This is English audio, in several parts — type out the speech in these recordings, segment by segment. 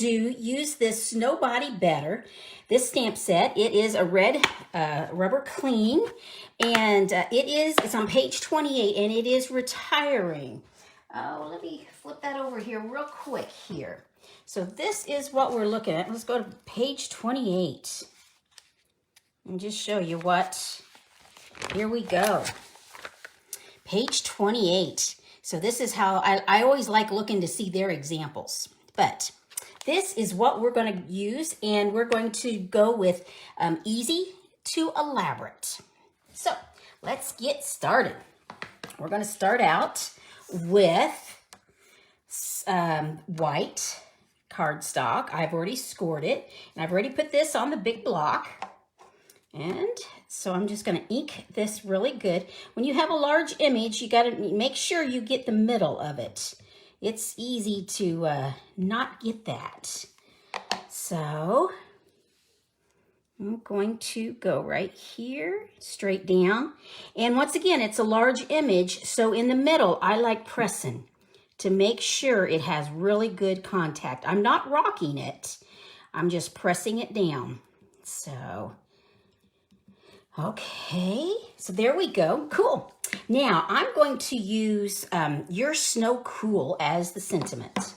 use this Snowbody Better, this stamp set. It is a red rubber clean, and it's on page 28, and it is retiring. Oh, let me flip that over here real quick here. So this is what we're looking at. Let's go to page 28 and just show you what. Here we go. Page 28. So this is how I always like looking to see their examples. But this is what we're going to use, and we're going to go with easy to elaborate. So let's get started. We're going to start out with white cardstock. I've already scored it, and I've already put this on the big block. And so I'm just going to ink this really good. When you have a large image, you got to make sure you get the middle of it. It's easy to not get that. So I'm going to go right here, straight down. And once again, it's a large image, so in the middle, I like pressing to make sure it has really good contact. I'm not rocking it. I'm just pressing it down. So, okay, so there we go. Cool. Now, I'm going to use Your Snow Cool as the sentiment.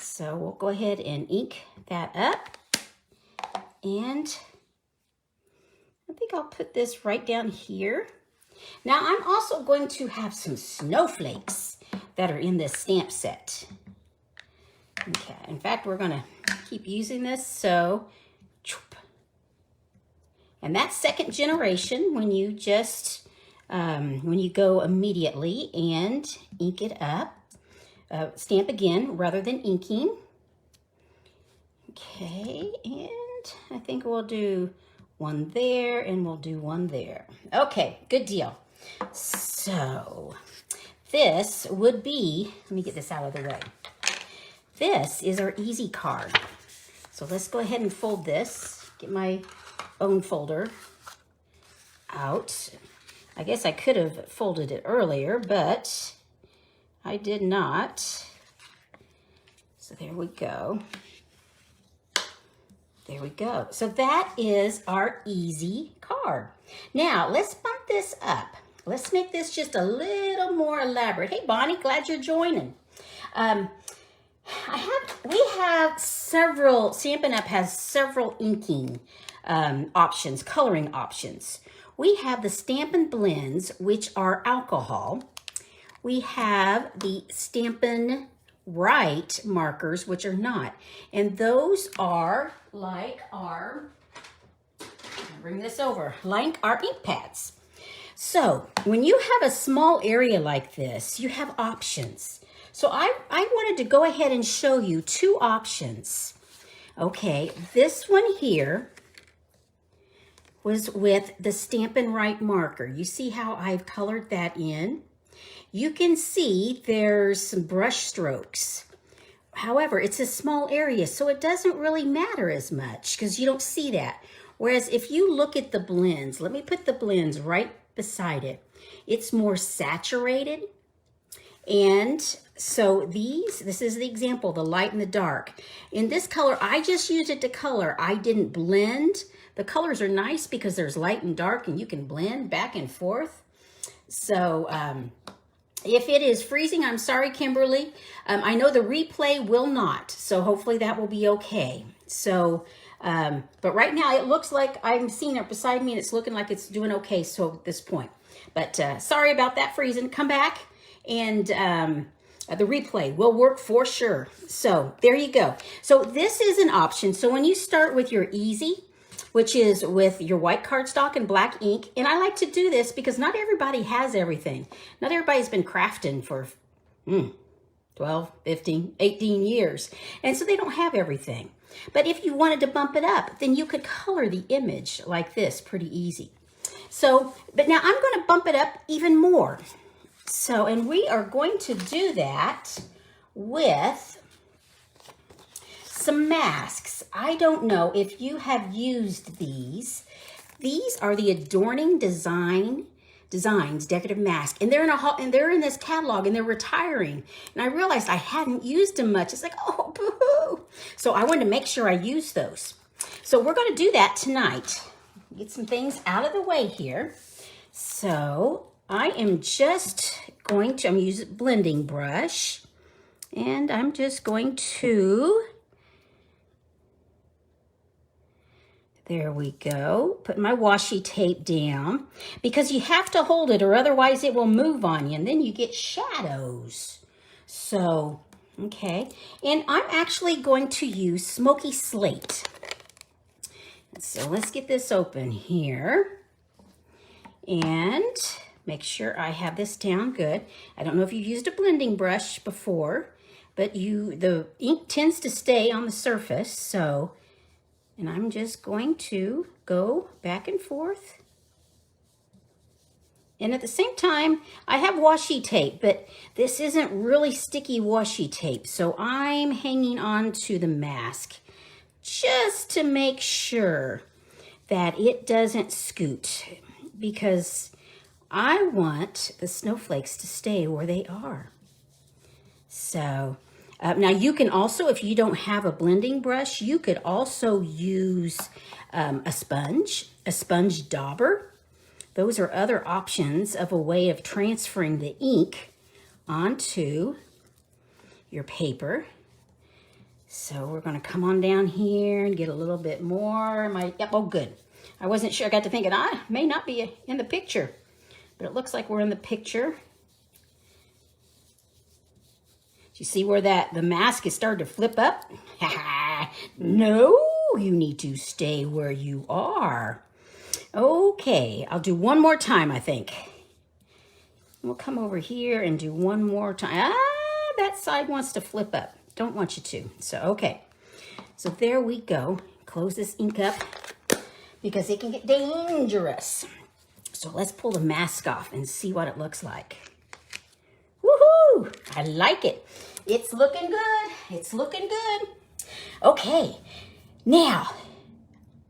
So we'll go ahead and ink that up. And I think I'll put this right down here. Now, I'm also going to have some snowflakes that are in this stamp set. Okay, in fact, we're going to keep using this, so... And that's second generation when you just, when you go immediately and ink it up. Stamp again rather than inking. Okay, and I think we'll do one there and we'll do one there. Okay, good deal. So this would be, let me get this out of the way. This is our easy card. So let's go ahead and fold this, get my own folder out. I guess I could have folded it earlier, but I did not. So there we go. There we go. So that is our easy card. Now let's bump this up. Let's make this just a little more elaborate. Hey Bonnie, glad you're joining. We have several, Stampin' Up! Has several inking options, coloring options. We have the Stampin' Blends, which are alcohol. We have the Stampin' Write markers, which are not. And those are like our, bring this over, like our ink pads. So when you have a small area like this, you have options. So I wanted to go ahead and show you two options. Okay, this one here was with the Stampin' Write marker. You see how I've colored that in? You can see there's some brush strokes. However, it's a small area, so it doesn't really matter as much because you don't see that. Whereas if you look at the blends, let me put the blends right beside it. It's more saturated. And so this is the example, the light and the dark. In this color, I just used it to color. I didn't blend. The colors are nice because there's light and dark and you can blend back and forth. So if it is freezing, I'm sorry, Kimberly. I know the replay will not, so hopefully that will be okay. So, but right now it looks like I'm seeing it beside me and it's looking like it's doing okay so at this point. But sorry about that freezing. Come back and the replay will work for sure. So there you go. So this is an option. So when you start with your easy, which is with your white cardstock and black ink. And I like to do this because not everybody has everything. Not everybody's been crafting for 12, 15, 18 years. And so they don't have everything. But if you wanted to bump it up, then you could color the image like this pretty easy. So, but now I'm going to bump it up even more. So, and we are going to do that with some masks. I don't know if you have used these. These are the Adorning Design Designs, Decorative Mask, and they're in this catalog, and they're retiring. And I realized I hadn't used them much. It's like, oh, boo-hoo. So I wanted to make sure I use those. So we're going to do that tonight. Get some things out of the way here. So I am just going to, I'm using a blending brush, and I'm just going to, there we go, put my washi tape down, because you have to hold it or otherwise it will move on you, and then you get shadows. So, okay, and I'm actually going to use Smoky Slate. So let's get this open here and make sure I have this down good. I don't know if you've used a blending brush before, but the ink tends to stay on the surface, so, and I'm just going to go back and forth. And at the same time, I have washi tape, but this isn't really sticky washi tape, so I'm hanging on to the mask just to make sure that it doesn't scoot, because I want the snowflakes to stay where they are. So now you can also, if you don't have a blending brush, you could also use a sponge dauber. Those are other options of a way of transferring the ink onto your paper. So we're going to come on down here and get a little bit more. Yep, oh good. I wasn't sure. I got to thinking I may not be in the picture, but it looks like we're in the picture. Do you see where the mask is starting to flip up? No, you need to stay where you are. Okay, I'll do one more time, I think. We'll come over here and do one more time. That side wants to flip up. Don't want you to. So, okay. So there we go. Close this ink up because it can get dangerous. So let's pull the mask off and see what it looks like. Woohoo! I like it. It's looking good. It's looking good. Okay. Now,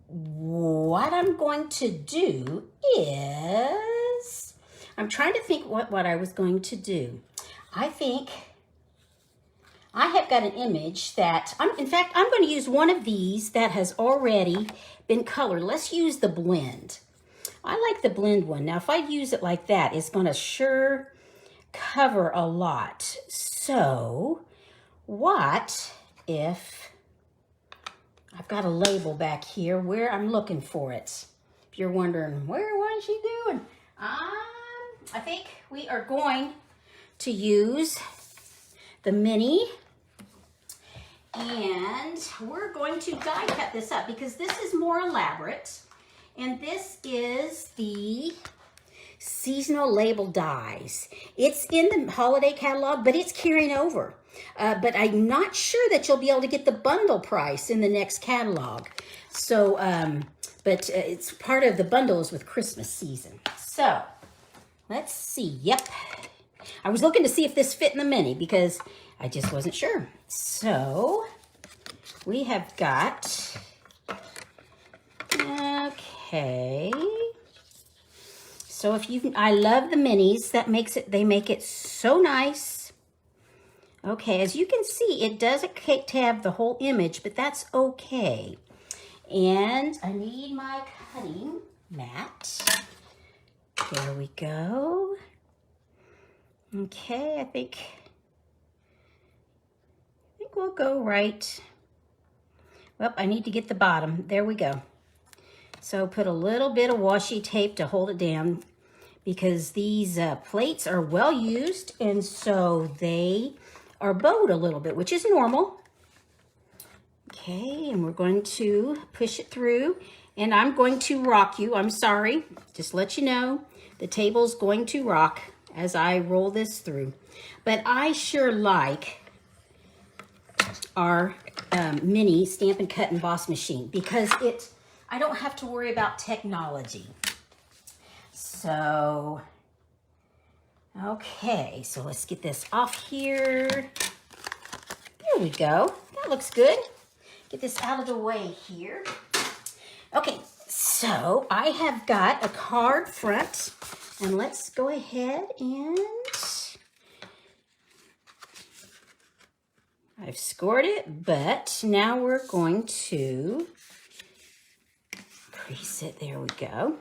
what I'm going to do is, I'm trying to think what I was going to do. I think I have got an image that, in fact, I'm going to use one of these that has already been colored. Let's use the blend. I like the blend one. Now, if I use it like that, it's going to sure cover a lot. So, what if I've got a label back here where I'm looking for it? If you're wondering, what is she doing? I think we are going to use the mini, and we're going to die cut this up because this is more elaborate, and this is the seasonal label dies. It's in the holiday catalog, but it's carrying over. But I'm not sure that you'll be able to get the bundle price in the next catalog. So, but it's part of the bundles with Christmas season. So, let's see. Yep. I was looking to see if this fit in the mini because I just wasn't sure. So, we have got, okay. So I love the minis. They make it so nice. Okay, as you can see, it doesn't take to have the whole image, but that's okay. And I need my cutting mat. There we go. Okay, I think we'll go right. Well, I need to get the bottom. There we go. So put a little bit of washi tape to hold it down because these plates are well used, and so they are bowed a little bit, which is normal. Okay, and we're going to push it through, and I'm going to rock you. I'm sorry, just let you know, the table's going to rock as I roll this through. But I sure like our mini Stampin' Cut Emboss machine because I don't have to worry about technology. So, okay, so let's get this off here. There we go. That looks good. Get this out of the way here. Okay, so I have got a card front And let's go ahead and I've scored it, but now we're going to crease it. There we go.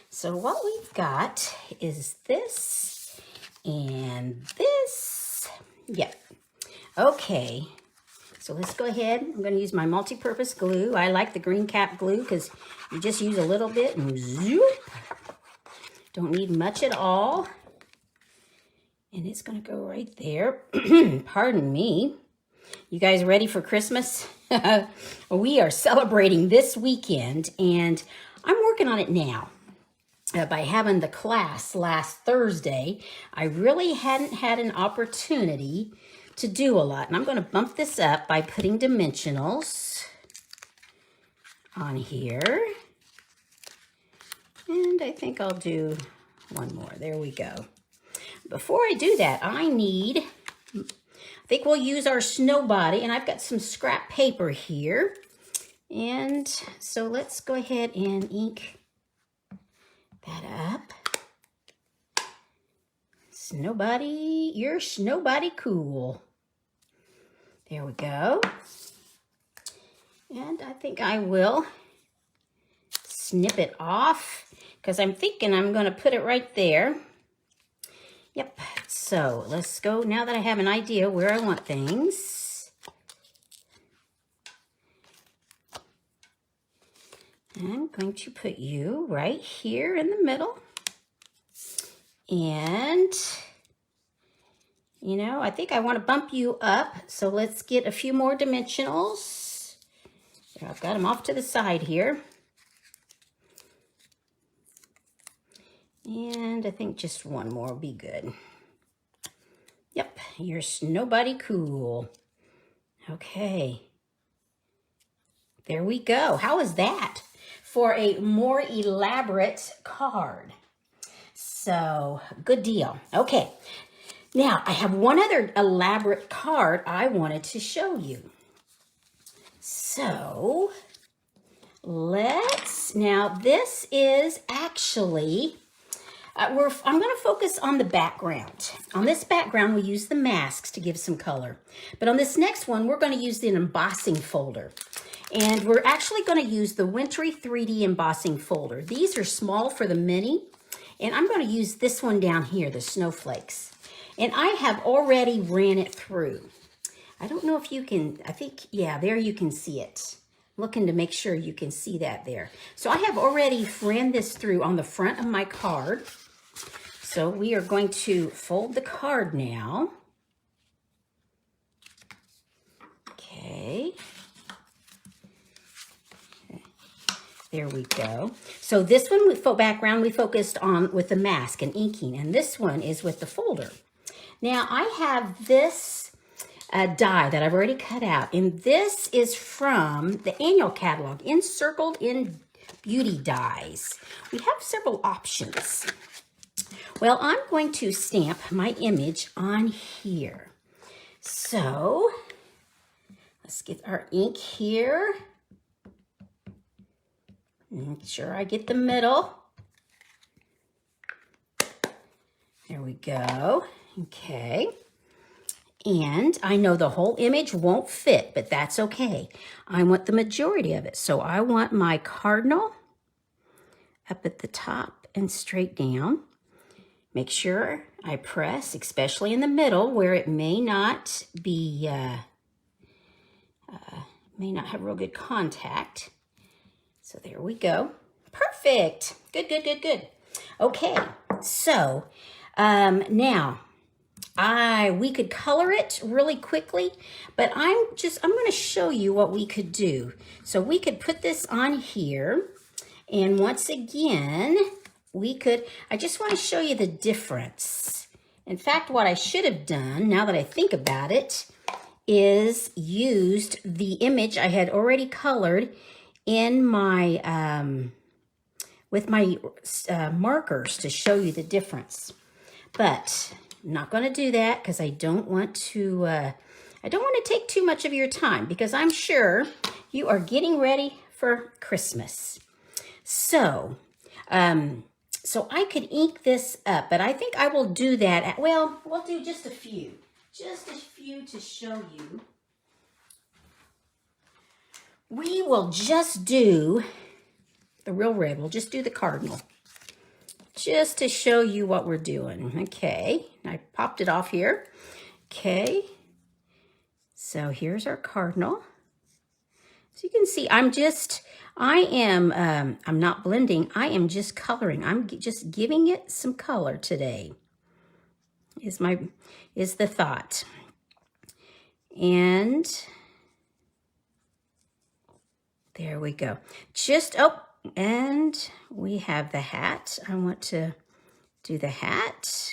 So what we've got is this and this. Yep. Okay. So let's go ahead. I'm going to use my multi-purpose glue. I like the green cap glue because you just use a little bit and zoop. Don't need much at all. And it's going to go right there. Pardon me. You guys ready for Christmas? We are celebrating this weekend, and I'm working on it now. By having the class last Thursday, I really hadn't had an opportunity to do a lot. And I'm going to bump this up by putting dimensionals on here. And I think I'll do one more. There we go. Before I do that, I think we'll use our Snowbody, and I've got some scrap paper here. And so let's go ahead and ink that up. Snowbody, you're Snowbody cool. There we go. And I think I will snip it off because I'm thinking I'm going to put it right there. Yep. So let's go now that I have an idea where I want things. I'm going to put you right here in the middle. And, you know, I think I want to bump you up. So let's get a few more dimensionals. I've got them off to the side here. And I think just one more will be good. Yep, you're Snowbody cool. Okay. There we go. How is that for a more elaborate card? So, good deal. Okay. Now, I have one other elaborate card I wanted to show you. So, now this is actually, I'm going to focus on the background. On this background, we use the masks to give some color. But on this next one, we're going to use the embossing folder. And we're actually going to use the Wintry 3D embossing folder. These are small for the mini. And I'm going to use this one down here, the snowflakes. And I have already ran it through. I don't know if you can, I think, yeah, there you can see it. Looking to make sure you can see that there. So I have already ran this through on the front of my card. So we are going to fold the card now. Okay. There we go. So this one with background we focused on with the mask and inking, and this one is with the folder. Now I have this die that I've already cut out, and this is from the annual catalog, Encircled in Beauty Dies. We have several options. Well, I'm going to stamp my image on here. So let's get our ink here. Make sure I get the middle. There we go. Okay. And I know the whole image won't fit, but that's okay. I want the majority of it. So I want my cardinal up at the top and straight down. Make sure I press, especially in the middle where it may not be, may not have real good contact. So there we go. Perfect. Good, good, good, good. Okay, so now we could color it really quickly, but I'm going to show you what we could do. So we could put this on here, and once again, I just want to show you the difference. In fact, what I should have done, now that I think about it, is used the image I had already colored in my, with my markers to show you the difference. But I'm not going to do that because I don't want to take too much of your time, because I'm sure you are getting ready for Christmas. So, So I could ink this up, but I think I will do that. Well, we'll do just a few to show you. We will just do the real red. We'll just do the cardinal, just to show you what we're doing. Okay, I popped it off here. Okay, so here's our cardinal. So you can see I'm not blending, I am just coloring. I'm just giving it some color today, is the thought. And there we go. And we have the hat. I want to do the hat.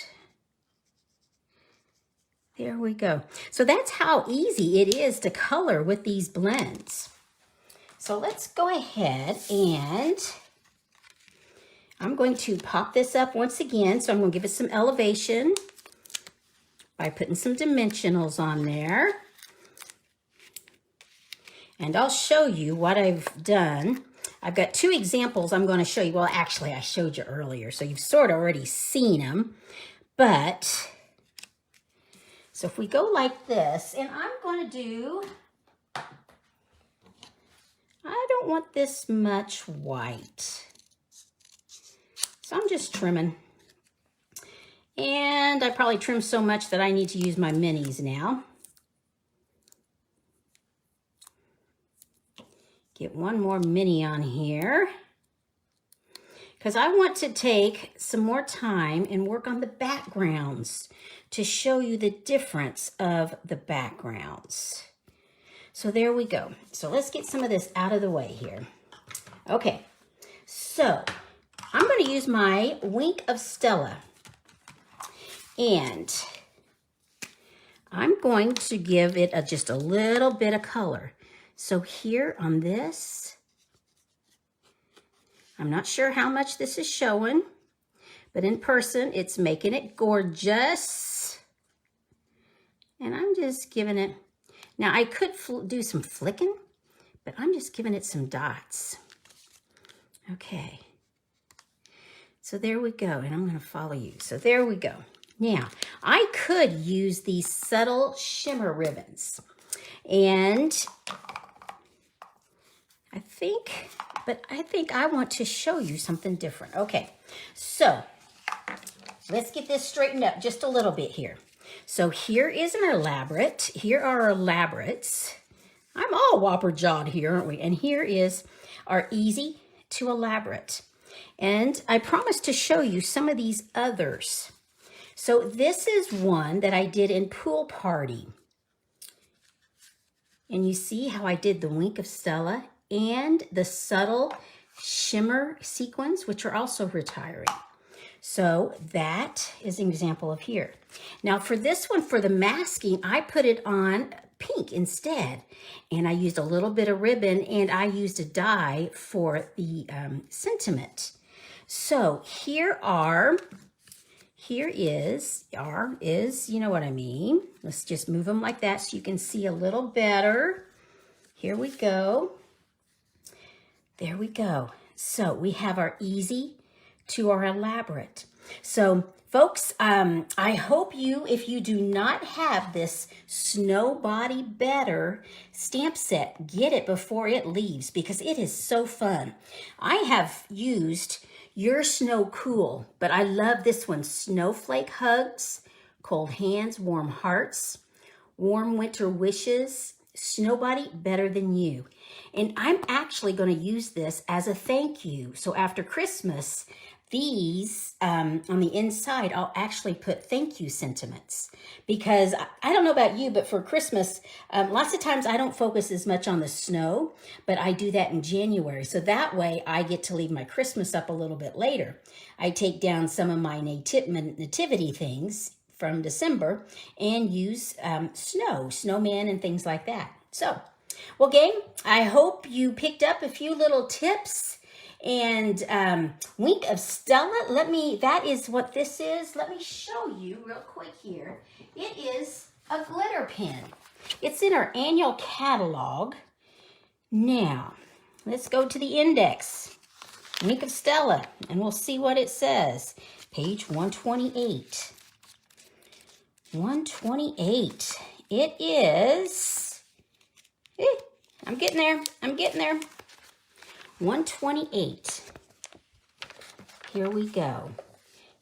There we go. So that's how easy it is to color with these blends. So let's go ahead and I'm going to pop this up once again. So I'm going to give it some elevation by putting some dimensionals on there. And I'll show you what I've done. I've got two examples I'm going to show you. Well, actually, I showed you earlier, so you've sort of already seen them. But, so if we go like this, and I'm going to do, I don't want this much white. So I'm just trimming. And I probably trimmed so much that I need to use my minis now. Get one more mini on here. Because I want to take some more time and work on the backgrounds to show you the difference of the backgrounds. So there we go. So let's get some of this out of the way here. Okay, so I'm going to use my Wink of Stella. And I'm going to give it just a little bit of color. So here on this, I'm not sure how much this is showing, but in person, it's making it gorgeous. And I'm just giving it, now I could do some flicking, but I'm just giving it some dots. Okay. So there we go, and I'm going to follow you. So there we go. Now, I could use these subtle shimmer ribbons, and I think I want to show you something different. Okay, so let's get this straightened up just a little bit here. So here is an elaborate. Here are our elaborates. I'm all whopper-jawed here, aren't we? And here is our easy to elaborate. And I promised to show you some of these others. So this is one that I did in Pool Party. And you see how I did the Wink of Stella and the subtle shimmer sequins, which are also retiring. So that is an example of here. Now for this one, for the masking, I put it on pink instead. And I used a little bit of ribbon and I used a die for the sentiment. So here is, you know what I mean. Let's just move them like that so you can see a little better. Here we go. There we go. So we have our easy to our elaborate. So folks, I hope if you do not have this Snowbody Better stamp set, get it before it leaves because it is so fun. I have used Your Snow Cool, but I love this one. Snowflake Hugs, Cold Hands, Warm Hearts, Warm Winter Wishes, Snowbody Better Than You. And I'm actually going to use this as a thank you. So after Christmas, these on the inside, I'll actually put thank you sentiments. Because I don't know about you, but for Christmas, lots of times I don't focus as much on the snow, but I do that in January. So that way I get to leave my Christmas up a little bit later. I take down some of my nativity things from December and use snowman and things like that. So, well, gang, I hope you picked up a few little tips. And Wink of Stella, that is what this is. Let me show you real quick here. It is a glitter pen. It's in our annual catalog. Now, let's go to the index. Wink of Stella, and we'll see what it says. Page 128. 128. It is, I'm getting there. 128. Here we go.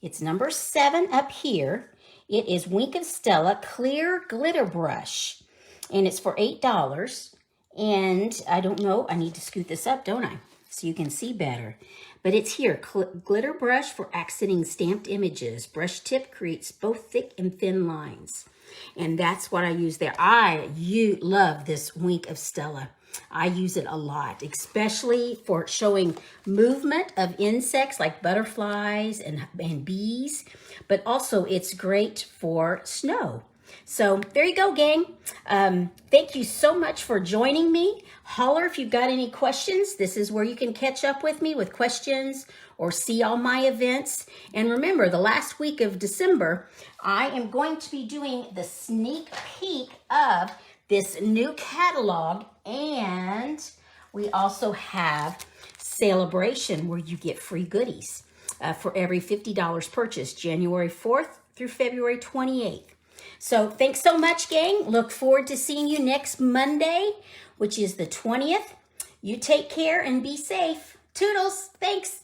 It's number 7 up here. It is Wink of Stella Clear Glitter Brush. And it's for $8. And I don't know, I need to scoot this up, don't I? So you can see better. But it's here, glitter brush for accenting stamped images. Brush tip creates both thick and thin lines. And that's what I use there. You love this Wink of Stella. I use it a lot, especially for showing movement of insects like butterflies and bees. But also it's great for snow. So there you go, gang. Thank you so much for joining me. Holler if you've got any questions. This is where you can catch up with me with questions or see all my events. And remember, the last week of December, I am going to be doing the sneak peek of this new catalog. And we also have Celebration where you get free goodies for every $50 purchase, January 4th through February 28th. So thanks so much, gang. Look forward to seeing you next Monday, which is the 20th. You take care and be safe. Toodles. Thanks.